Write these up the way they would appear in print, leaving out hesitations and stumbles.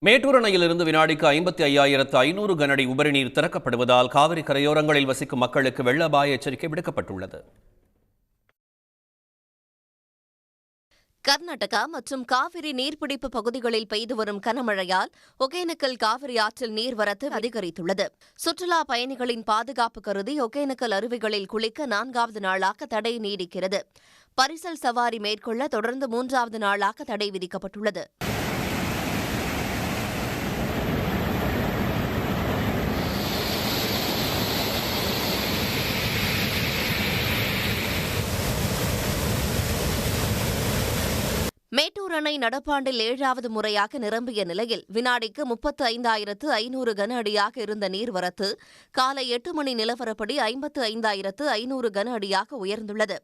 மேட்டூர் அணையிலிருந்து வினாடிக்கு 55,500 கனஅடி உபரி நீர் திறக்கப்படுவதால் காவிரி கரையோரங்களில் வசிக்கும் மக்களுக்கு வெள்ள அபாய எச்சரிக்கை விடுக்கப்பட்டுள்ளது. கர்நாடகா மற்றும் காவிரி நீர்பிடிப்பு பகுதிகளில் பெய்து வரும் கனமழையால் ஒகேனக்கல் காவிரி ஆற்றில் நீர்வரத்து அதிகரித்துள்ளது. சுற்றுலா பயணிகளின் பாதுகாப்பு கருதி ஒகேனக்கல் அருவிகளில் குளிக்க 4வது நாளாக தடை நீடிக்கிறது. பரிசல் சவாரி மேற்கொள்ள தொடர்ந்து 3வது நாளாக தடை விதிக்கப்பட்டுள்ளது. மேட்டூர் அணை நடப்பாண்டில் 7வது முறையாக நிரம்பிய நிலையில் வினாடிக்கு 35,500 கன அடியாக இருந்த நீர்வரத்து காலை 8 மணி நிலவரப்படி 55,500 கன அடியாக உயர்ந்துள்ளது.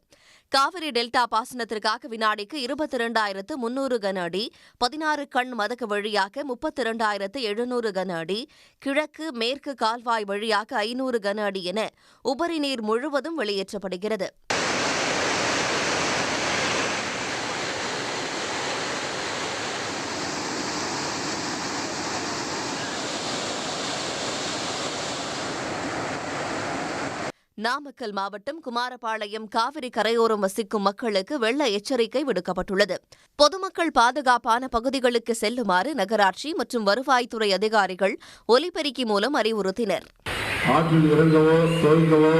காவிரி டெல்டா பாசனத்திற்காக வினாடிக்கு 22,300 கன அடி, 16 கண் மதகு வழியாக 32,700 கன அடி, கிழக்கு மேற்கு கால்வாய் வழியாக 500 கன அடி என உபரி நீர் முழுவதும் வெளியேற்றப்படுகிறது. நாமக்கல் மாவட்டம் குமாரபாளையம் காவிரி கரையோரம் வசிக்கும் மக்களுக்கு வெள்ள எச்சரிக்கை விடுக்கப்பட்டுள்ளது. பொதுமக்கள் பாதுகாப்பான பகுதிகளுக்கு செல்லுமாறு நகராட்சி மற்றும் வருவாய்த்துறை அதிகாரிகள் ஒலிபெருக்கி மூலம் அறிவுறுத்தினர். ஆற்றில் இறங்கவோ, துவைக்கவோ,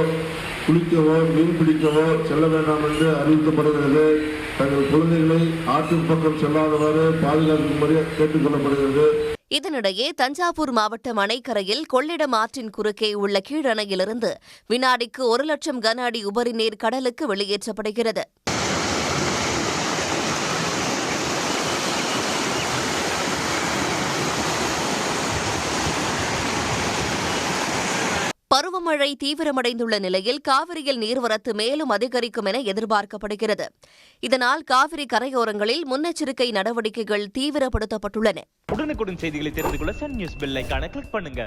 குளிக்கவோ, மீன் பிடிக்கவோ செல்ல வேண்டாம் என்று அறிவிக்கப்படுகிறது. தங்கள் குழந்தைகளை ஆற்றின் பக்கம் செல்லாதவாறு பாதுகாக்கும்படி கேட்டுக் கொள்ளப்படுகிறது. இதனிடையே தஞ்சாவூர் மாவட்டம் அணைக்கரையில் கொள்ளிடம் ஆற்றின் குறுக்கே உள்ள கீழணையிலிருந்து வினாடிக்கு 1,00,000 கன அடி உபரி நீர் கடலுக்கு வெளியேற்றப்படுகிறது. பருவமழை தீவிரமடைந்துள்ள நிலையில் காவிரியில் நீர்வரத்து மேலும் அதிகரிக்கும் என எதிர்பார்க்கப்படுகிறது. இதனால் காவிரி கரையோரங்களில் முன்னெச்சரிக்கை நடவடிக்கைகள் தீவிரப்படுத்தப்பட்டுள்ளன. உடனுக்குடன் செய்திகளை தெரிந்து கொள்ள சன் நியூஸ் பெல் ஐகானை கிளிக் பண்ணுங்க.